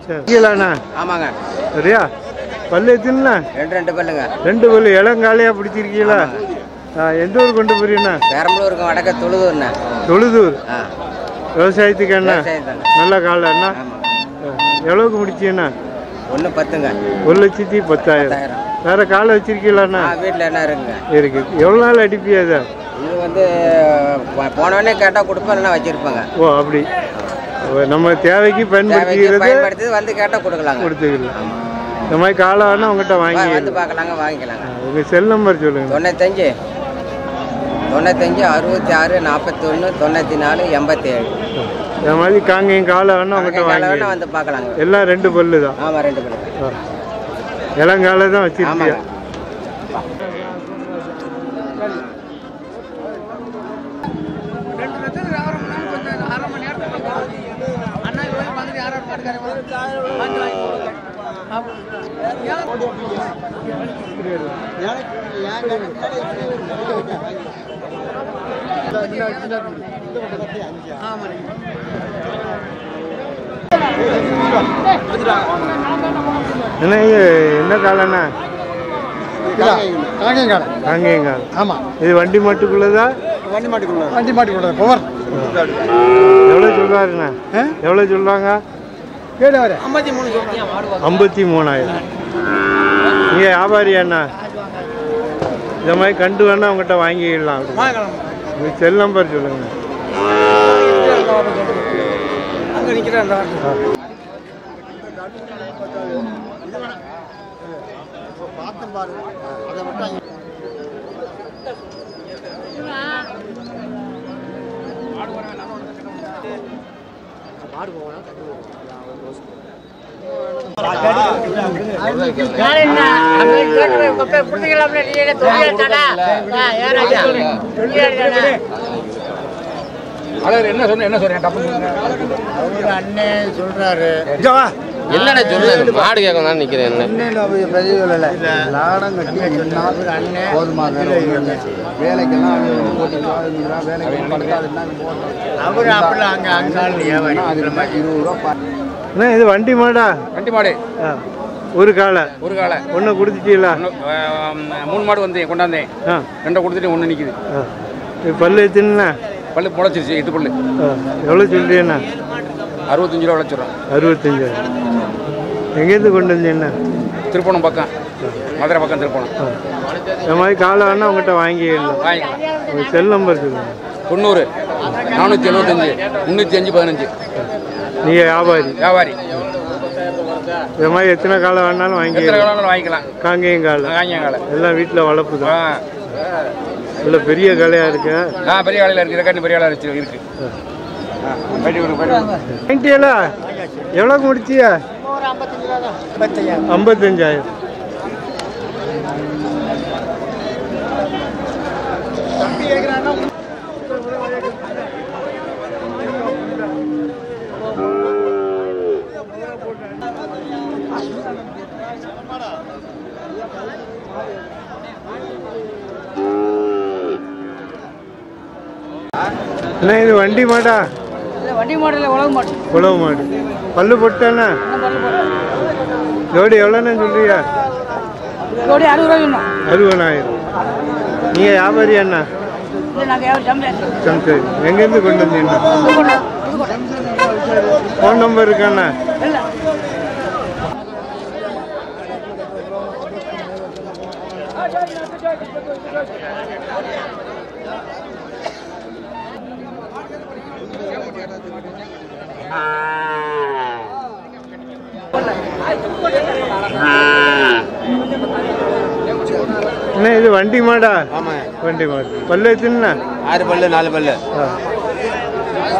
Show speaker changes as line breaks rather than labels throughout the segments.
சரி கீழண்ணா
ஆமாங்க
சரியா பல்லு எத்தினா
ரெண்டு பல்லுங்க
2 பல்லு இளங்காலையா பிடிச்சிருக்கீங்களா எந்த ஊர் கொண்டு போறீங்கண்ணா
பெரம்பலூருக்கு வடக்க தொழுதூர்ண்ணா
தொழுதூர் விவசாயத்துக்கு அண்ணா நல்ல காலம் அண்ணா எவ்வளவுக்கு முடிச்சீங்கண்ணா
1,10ங்க
1,10,000 வேற காலை வச்சிருக்கீங்களாண்ணா
வீட்டில் என்ன இருக்குங்க
இருக்கு எவ்வளோ நாள் அடிப்பியா அதை
இது வந்து போனவொடனே கேட்டால் கொடுப்பேன் இல்லைன்னா வச்சிருப்பாங்க
ஓ அப்படி நம்ம தேவைக்கு பயன்படுத்தி
வந்து கேட்டால் கொடுக்கலாங்க
கொடுத்துக்கலாம் இந்த மாதிரி காலம் வேணா உங்கள்கிட்ட வாங்கி
வந்து பார்க்கலாங்க வாங்கிக்கலாங்க
உங்கள் செல் நம்பர் சொல்லுங்கள்
95 66 41 94 87
இந்த மாதிரி காங்கையும் காலம் வேணா உங்கள்கிட்ட வாங்கி
வந்து பார்க்கலாங்க
எல்லாம் 2 பல்லு தான்
ஆமாம் 2 பல்லு
இளங்கால தான் வச்சிருக்கீங்க என்ன காலண்ணா காங்கேயங்கால்
ஆமா
இது வண்டி மாட்டுக்குள்ளதா
வண்டி மாட்டுக்குள்ள பவர்
எவ்வளோ சொல்றாருண்ணா எவ்வளோ சொல்றாங்க 53,000 நீங்க வியாபாரி அண்ணா இந்த மாதிரி கண்டு வேணா உங்கள்கிட்ட வாங்கிடலாம் செல் நம்பர் சொல்லுங்க
என்னடா சொல்லுங்க மாடு கேட்க நிக்கிறேன்
இது வண்டி மாடா
வண்டி மாடு
ஒரு காலை ஒன்று கொடுத்துட்டீங்களா
3 மாடு வந்து கொண்டாந்தேன் 2 கொடுத்துட்டு 1 நிற்குது
பல்லு எத்தினா
பல்லு முளைச்சிருச்சு 8 பல்லு
எவ்வளோ சொல்றீங்கண்ணா
65 ரூபா வச்சுறோம்
65 எங்கேருந்து கொண்டு வந்தீங்கண்ணா
திருப்பணம் பக்கம் மதுரை பக்கம் திருப்பணம்
இந்த மாதிரி காலை வேணா உங்கள்கிட்ட வாங்கிக்கலாம் செல் நம்பர் சொல்லுங்க
90 475 305 15
நீங்கள் வியாபாரி இந்த மாதிரி எத்தனை காலம் வேணாலும்
வாங்கிக்கலாம்
காங்கேயம் காலை எல்லாம் வீட்டில் வளர்ப்பு தான் இல்லை பெரிய கலையாக இருக்கு
பெரிய கலையில் இருக்கு பெரிய கலை இருக்கு
எவ்வளோ முடிச்சியா 55,000 என்ன இது வண்டி மாடா
வண்டி மாடல
உழவு மாடு பல்லு போட்டானா ஜோடி எவ்வளோன்னு சொல்றியா 60,000 நீங்க வியாபாரி அண்ணா சரி எங்கேருந்து கொண்டு வந்தீங்கண்ணா ஃபோன் நம்பர் இருக்காண்ணா என்ன இது வண்டி மாடா வண்டி மாடு பல்லு எத்தனை
6 பல்லு 4 பல்லு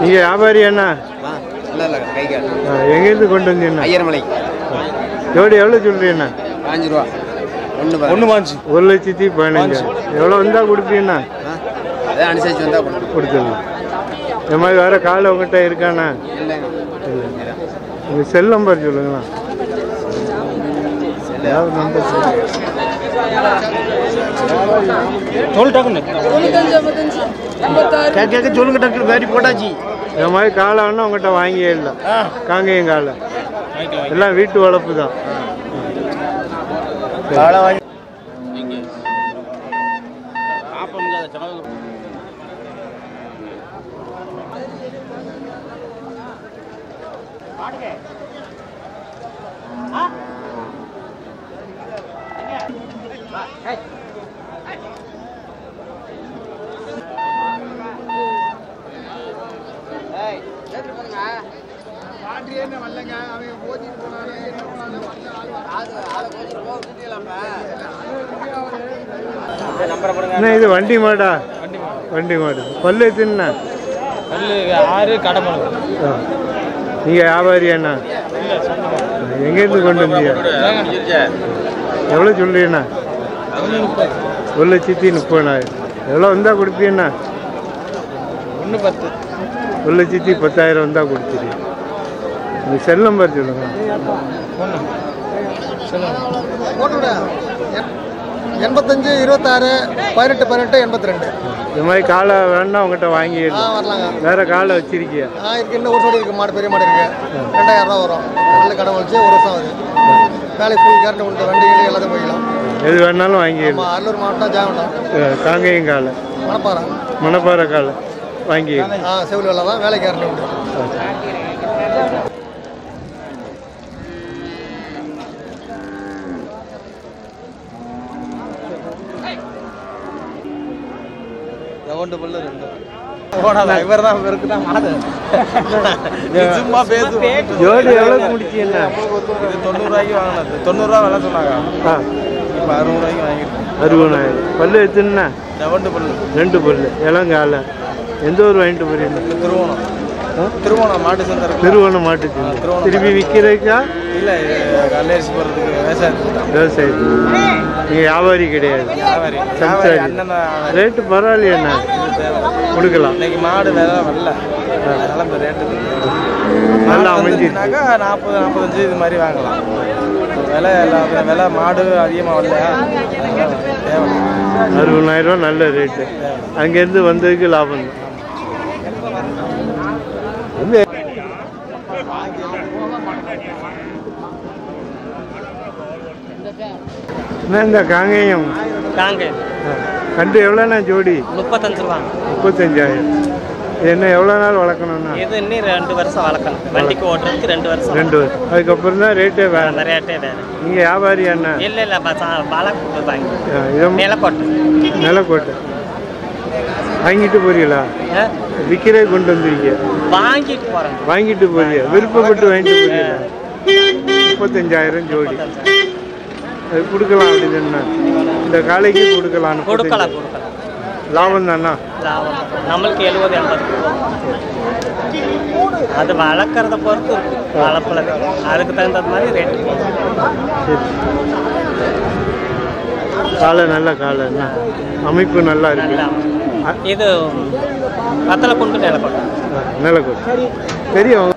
நீங்க வியாபாரி அண்ணா எங்கேருந்து கொண்டு வந்தீங்கண்ணா
ஐயர்மலை
ஜோடி எவ்வளோ சொல்றீங்கண்ணா
5 ரூபா
1,15,000 எவ்வளோ வந்தா கொடுப்பீங்கண்ணா
அனுசரிச்சு வந்தா
கொடுத்துடலாம் இந்த மாதிரி வேற காலை உங்கள்கிட்ட இருக்காண்ணா உங்கள் செல் நம்பர் சொல்லுங்களா நம்பர்
சொல்லுங்க டாக்டர் வேடி போட்டாச்சு
இந்த மாதிரி காலை வேணா உங்கள்கிட்ட வாங்கியே இல்லை காங்கேயம் காலை எல்லாம் வீட்டு வளர்ப்பு தான். இது வண்டி மாடா? வண்டி மாடு. பல்லு எத்தனை?
பல்லு 6 கடமலை.
நீங்க வியாபாரி அண்ணா? எங்கேருந்து கொண்டு வந்தீங்க? எவ்வளோ சொல்றீங்கண்ணா? 1,30,000. எவ்வளோ வந்தால் கொடுப்பீங்கண்ணா?
1,10.
1,10,000 வந்தால் கொடுத்துருங்க. உங்கள் செல் நம்பர் சொல்லுங்க.
85 26 18 18 82.
இந்த மாதிரி காலை வேணா உங்கள்கிட்ட வாங்கிடலாம்.
வரலாங்க.
வேற காலை வச்சிருக்கியா?
இருக்கு. இன்னும் ஒரு சோடி இருக்கு. மாடு பெரிய மாடு இருக்கு. 2000 ரூபா வரும். நல்ல கடை வச்சு 1 வருஷம் ஆகுது. வேலை ஃபுல் கேரண்ட் கொடுத்த வண்டிகள் எல்லாத்தையும் போய்க்கலாம். எது வேணாலும் வாங்கிடலாம். அரியலூர் மாவட்டம் ஜாவண்டம்.
காங்கேயம் காலை. மணப்பாறை காலை வாங்கிடலாம்.
செவில் வேலை தான். வேலை கேரண்ட் உண்டு.
ஜோடி எவ்வளவு முடிச்சீங்க?
90 ரூபாய்க்கு வாங்கினது. 90 ரூபா விலை சொன்னாங்க. இப்போ 60 ரூபாய்க்கு வாங்கிட்டு.
60,000. பல்லு எத்தனை?
2 பல்லு.
2 பல்லு. இளங்கால. எந்த ஊர் வாங்கிட்டு போறீங்க?
திருவோணம். திருவோணம் மாட்டு சந்தை.
திருவோணம் மாட்டு சந்தை. திருப்பி விற்கிறதுக்கா?
இல்லை, கல்லரிசி போகிறதுக்கு
விவசாயத்துக்கு. நீங்கள் வியாபாரி கிடையாது?
வியாபாரி. அண்ணன்
ரேட்டு பரவாயில்லையண்ணா, கொடுக்கலாம்.
இன்னைக்கு மாடு விலை வரல, அதனால இந்த ரேட்டு
நல்லா அமைஞ்சிருச்சுனாக்கா
40 45 இது மாதிரி வாங்கலாம். விலை விலை மாடு அதிகமாக வரல, தேவை.
60,000 நல்ல ரேட்டு. அங்கேருந்து வந்ததுக்கு லாபம் தான். இந்த காங்கேயம் கண்டு எவ்வளோண்ணா ஜோடி?
35 ரூபா.
35,000. என்ன எவ்வளோ நாள் வளர்க்கணும்னா?
இது இன்னும் 2 வருஷம் வளர்க்கணும். வண்டிக்கு ஓட்டுறதுக்கு 2 வருஷம்.
2 வருஷம். அதுக்கப்புறம் தான் ரேட்டே வேறு.
ரேட்டே வேறு.
நீங்கள் வியாபாரி அண்ணா?
இல்லை நிலக்கோட்டை.
நிலக்கோட்டை வாங்கிட்டு போறீங்களா? விற்கிறே கொண்டு வந்துருக்கீங்க?
வாங்கிட்டு போகிறேன்.
வாங்கிட்டு போறீங்க, விருப்பப்பட்டு வாங்கிட்டு போறீங்களா? 35,000 ஜோடி. அது கொடுக்கலாம் அப்படின்னா இந்த காலைக்கு கொடுக்கலாம். லாபம் தானா?
லாபம். நம்மளுக்கு 70-80. அது வளர்க்குறத பொறுத்து இருக்கு. வளர்ப்புல அதுக்கு தகுந்த மாதிரி ரேட்டு.
காலை நல்ல காலை, அமைப்பு நல்லா இருக்கு.
இது பத்தலை கொண்டு நிலக்கோட்டை.
நிலக்கோட்டை தெரியும்.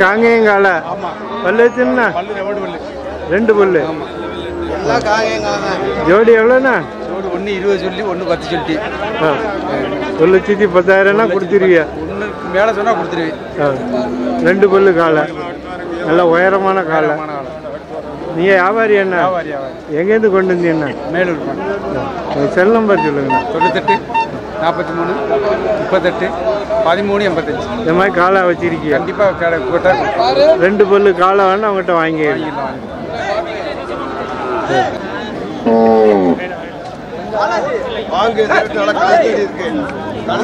காங்கேயங்கால பல்லு எத்தனை? 2 பல்லு. ஜோடி எவ்வளோண்ணா?
ஜோடி 1 20 சொல்லி 1 10 சொல்லி.
1,10,000னா கொடுத்துருவியா?
மேலே சொன்னால் கொடுத்துருவேன்.
2 பல்லு காலை, நல்ல உயரமான காலை. நீங்கள் வியாபாரி அண்ணா? எங்கேருந்து கொண்டு வந்தீங்கண்ணா?
மேலூர்.
செல் நம்பர் சொல்லுங்கண்ணா.
98 43 38 13 85.
இந்த மாதிரி காலை வச்சிருக்கீங்க?
கண்டிப்பாக
2 பல்லு காலை வேணா அவங்ககிட்ட வாங்கிடலாம்.
நல்ல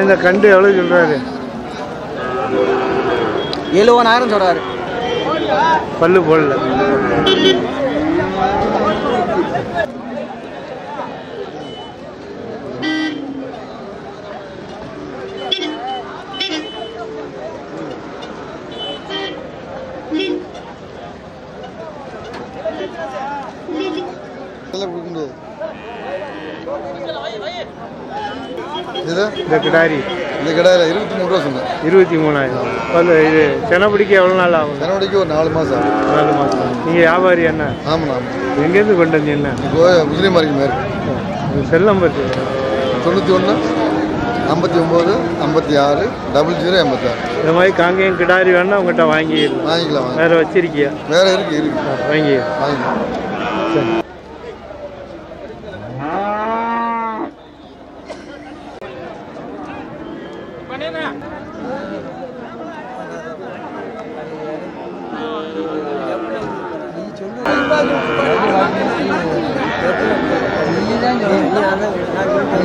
இந்த கண்டு எவ்வளவு சொல்றாரு?
70,000 சொல்றாரு.
பல்லு போடல. இந்த கிடாரி
23 ரூபா சொன்னேன்.
23,000. இது செனப்பிடிக்க எவ்வளோ நாள் ஆகும்?
செனப்பிடிக்க ஒரு 4 மாதம்.
4 மாதம். நீங்கள் வியாபாரி என்ன?
ஆமாண்ணா.
எங்கேருந்து கொண்டு வந்து என்ன?
குதிரை மார்க்கெட் மேற்கு.
Cell number
91 59 56 0086.
இந்த மாதிரி காங்கேயம் கிடாரி வேணா உங்கள்கிட்ட வாங்கிக்கலாம். வேறு வச்சிருக்கியா?
வேறு இருக்கு
வாங்கிக்கலாம். சரி.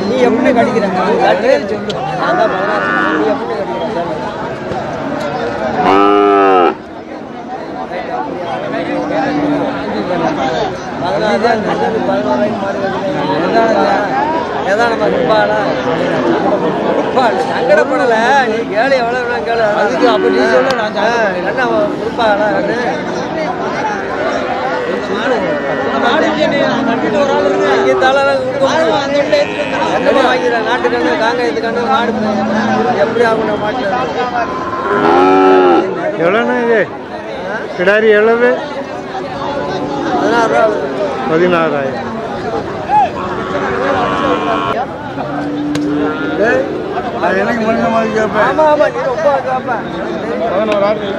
நீ எப்படி கடிக்கிறேன் சொல்லு. நீ எப்படி சங்கடப்படல. நீ கேளு எவ்வளவு கேளு. அதுக்கு அப்படி நீ சொல்ல நான் கொடுப்பாடா. நாட்டு கண்ணு காங்காயத்து கண்ணு மாடு எப்படி ஆகும் மாட்டு.
எவ்வளோண்ணா இது கிடாரி? எவ்வளவு? 16,000.
எனக்கு முடிஞ்ச மாதிரி கேட்பேன்.
ஆமா ஆமா நீ ரொம்ப கேட்பேன்.
11,000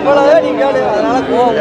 எவ்வளவு நீ கேளு. அதனால கோவம்.